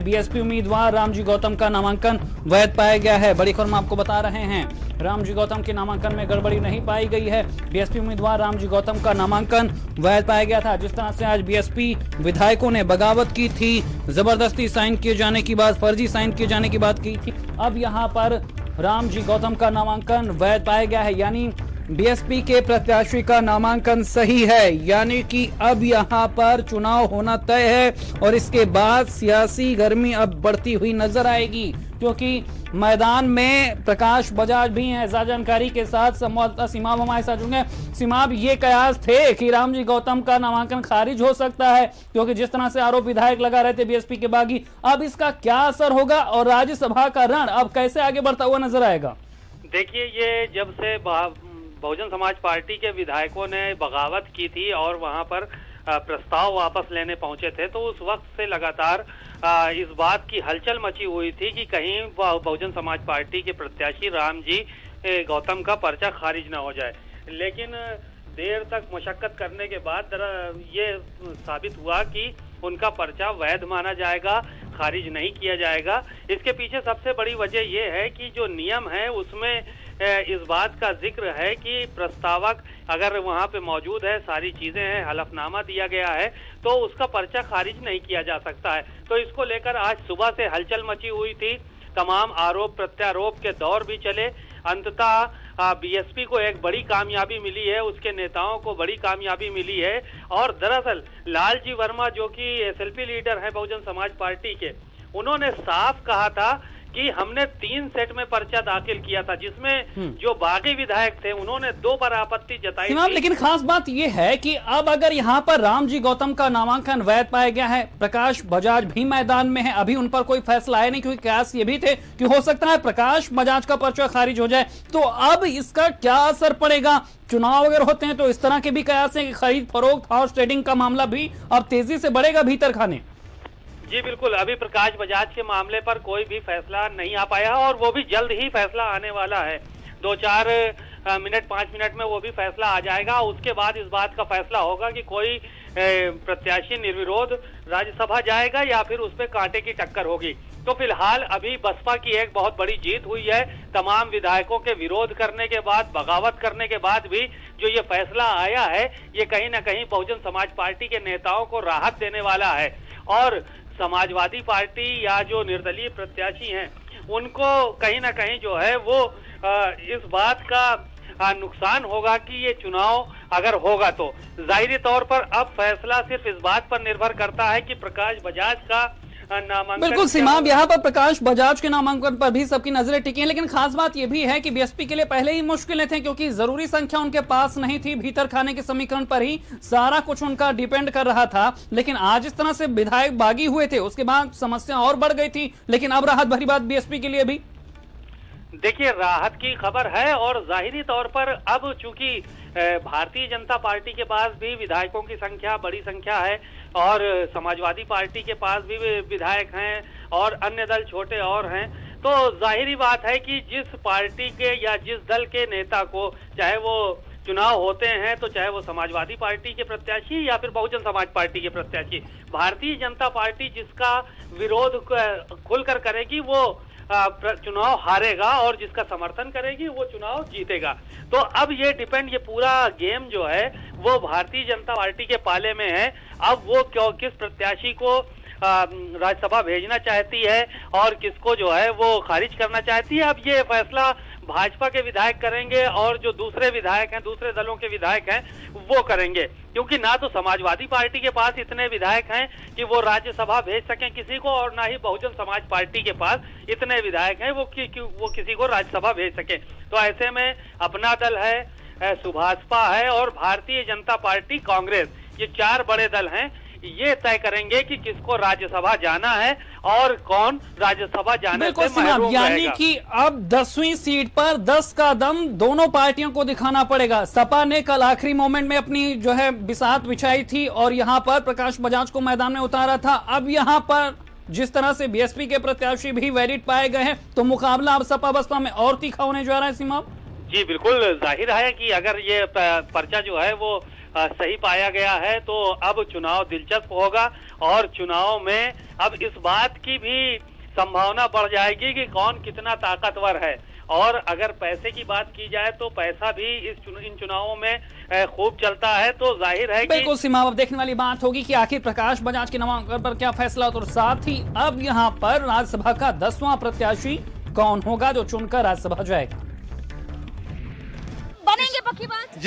BSP उम्मीदवार रामजी गौतम का नामांकन वैध पाया गया है। बड़ी खबर हम आपको बता रहे हैं, रामजी गौतम के नामांकन में गड़बड़ी नहीं पाई गई है। बीएसपी उम्मीदवार रामजी गौतम का नामांकन वैध पाया गया था। जिस तरह से आज बीएसपी विधायकों ने बगावत की थी, जबरदस्ती साइन किए जाने की बात, फर्जी साइन किए जाने की बात की थी, अब यहाँ पर रामजी गौतम का नामांकन वैध पाया गया है। यानी बीएसपी के प्रत्याशी का नामांकन सही है, यानी कि अब यहां पर चुनाव होना तय है और इसके बाद सियासी गर्मी अब बढ़ती हुई नजर आएगी, क्योंकि मैदान में प्रकाश बजाज भी हैं। ज्यादा जानकारी के साथ संवाददाता सीमाब हमारे साथ जुड़े। सीमाब, ये कयास थे कि रामजी गौतम का नामांकन खारिज हो सकता है, क्योंकि जिस तरह से आरोप विधायक लगा रहे थे बीएसपी के बागी, अब इसका क्या असर होगा और राज्यसभा का रण अब कैसे आगे बढ़ता हुआ नजर आएगा? देखिए, ये जब से बहुजन समाज पार्टी के विधायकों ने बगावत की थी और वहां पर प्रस्ताव वापस लेने पहुंचे थे, तो उस वक्त से लगातार इस बात की हलचल मची हुई थी कि कहीं बहुजन समाज पार्टी के प्रत्याशी रामजी गौतम का पर्चा खारिज ना हो जाए। लेकिन देर तक मशक्कत करने के बाद ये साबित हुआ कि उनका पर्चा वैध माना जाएगा, खारिज नहीं किया जाएगा। इसके पीछे सबसे बड़ी वजह यह है कि जो नियम है उसमें इस बात का जिक्र है कि प्रस्तावक अगर वहां पे मौजूद है, सारी चीजें हैं, हलफनामा दिया गया है, तो उसका पर्चा खारिज नहीं किया जा सकता है। तो इसको लेकर आज सुबह से हलचल मची हुई थी, तमाम आरोप प्रत्यारोप के दौर भी चले। अंततः बीएसपी को एक बड़ी कामयाबी मिली है, उसके नेताओं को बड़ी कामयाबी मिली है। और दरअसल लालजी वर्मा, जो कि एसएलपी लीडर हैं बहुजन समाज पार्टी के, उन्होंने साफ कहा था कि हमने 3 सेट में पर्चा दाखिल किया था, जिसमें जो बागी विधायक थे उन्होंने 2 बार आपत्ति जताई थी। लेकिन खास बात यह है कि अब अगर यहाँ पर रामजी गौतम का नामांकन वैध पाया गया है, प्रकाश बजाज भी मैदान में है, अभी उन पर कोई फैसला आया नहीं, क्योंकि कयास ये भी थे कि हो सकता है प्रकाश बजाज का पर्चा खारिज हो जाए। तो अब इसका क्या असर पड़ेगा? चुनाव अगर होते हैं तो इस तरह के भी कयास है कि खरीद फरोख्त, हॉर्स ट्रेडिंग का मामला भी अब तेजी से बढ़ेगा भीतर खाने। जी बिल्कुल, अभी प्रकाश बजाज के मामले पर कोई भी फैसला नहीं आ पाया और वो भी जल्द ही फैसला आने वाला है। 2-4 मिनट 5 मिनट में वो भी फैसला आ जाएगा। उसके बाद इस बात का फैसला होगा कि कोई प्रत्याशी निर्विरोध राज्यसभा जाएगा या फिर उस पर कांटे की टक्कर होगी। तो फिलहाल अभी बसपा की एक बहुत बड़ी जीत हुई है। तमाम विधायकों के विरोध करने के बाद, बगावत करने के बाद भी जो ये फैसला आया है, ये कहीं ना कहीं बहुजन समाज पार्टी के नेताओं को राहत देने वाला है। और समाजवादी पार्टी या जो निर्दलीय प्रत्याशी हैं, उनको कहीं ना कहीं जो है वो इस बात का नुकसान होगा कि ये चुनाव अगर होगा तो जाहिर तौर पर अब फैसला सिर्फ इस बात पर निर्भर करता है कि प्रकाश बजाज का नामांकन। बिल्कुल सीमाब, यहाँ पर प्रकाश बजाज के नामांकन पर भी सबकी नजरें टिकी हैं, लेकिन खास बात यह भी है कि बीएसपी के लिए पहले ही मुश्किलें थी, क्योंकि जरूरी संख्या उनके पास नहीं थी। भीतर खाने के समीकरण पर ही सारा कुछ उनका डिपेंड कर रहा था। लेकिन आज इस तरह से विधायक बागी हुए थे, उसके बाद समस्या और बढ़ गई थी। लेकिन अब राहत भरी बात बीएसपी के लिए भी। देखिए, राहत की खबर है और जाहिरी तौर पर अब चूंकि भारतीय जनता पार्टी के पास भी विधायकों की संख्या बड़ी संख्या है और समाजवादी पार्टी के पास भी विधायक हैं और अन्य दल छोटे और हैं, तो जाहिरी बात है कि जिस पार्टी के या जिस दल के नेता को, चाहे वो चुनाव होते हैं तो चाहे वो समाजवादी पार्टी के प्रत्याशी या फिर बहुजन समाज पार्टी के प्रत्याशी, भारतीय जनता पार्टी जिसका विरोध खुलकर करेगी वो चुनाव हारेगा और जिसका समर्थन करेगी वो चुनाव जीतेगा। तो अब ये डिपेंड, ये पूरा गेम जो है वो भारतीय जनता पार्टी के पाले में है। अब वो किस प्रत्याशी को राज्यसभा भेजना चाहती है और किसको जो है वो खारिज करना चाहती है, अब ये फैसला भाजपा के विधायक करेंगे और जो दूसरे विधायक हैं, दूसरे दलों के विधायक हैं, वो करेंगे। क्योंकि ना तो समाजवादी पार्टी के पास इतने विधायक हैं कि वो राज्यसभा भेज सकें किसी को, और ना ही बहुजन समाज पार्टी के पास इतने विधायक हैं वो किसी को राज्यसभा भेज सके। तो ऐसे में अपना दल है, सुभाषपा है और भारतीय जनता पार्टी, कांग्रेस, ये 4 बड़े दल हैं। ये तय करेंगे कि किसको राज्यसभा जाना है और कौन राज्यसभा जाने से महरूम रहेगा। यानी कि अब 10वीं सीट पर 10 का दम दोनों पार्टियों को दिखाना पड़ेगा। सपा ने कल आखिरी मोमेंट में अपनी जो है बिसात बिछाई थी और यहाँ पर प्रकाश बजाज को मैदान में उतारा था। अब यहाँ पर जिस तरह से बीएसपी के प्रत्याशी भी वैलिड पाए गए हैं, तो मुकाबला अब सपा बसपा में और तीखा होने जा रहा है। सीमा, जी बिल्कुल, जाहिर है कि अगर ये पर्चा जो है वो सही पाया गया है तो अब चुनाव दिलचस्प होगा और चुनाव में अब इस बात की भी संभावना बढ़ जाएगी कि कौन कितना ताकतवर है। और अगर पैसे की बात की जाए तो पैसा भी इन चुनावों में खूब चलता है, तो जाहिर है कि बिल्कुल सीमा, अब देखने वाली बात होगी कि आखिर प्रकाश बजाज के नामांकन पर क्या फैसला होता है और साथ ही अब यहाँ पर राज्यसभा का 10वां प्रत्याशी कौन होगा जो चुनकर राज्यसभा जाएगा। बनेंगे पक्की बात।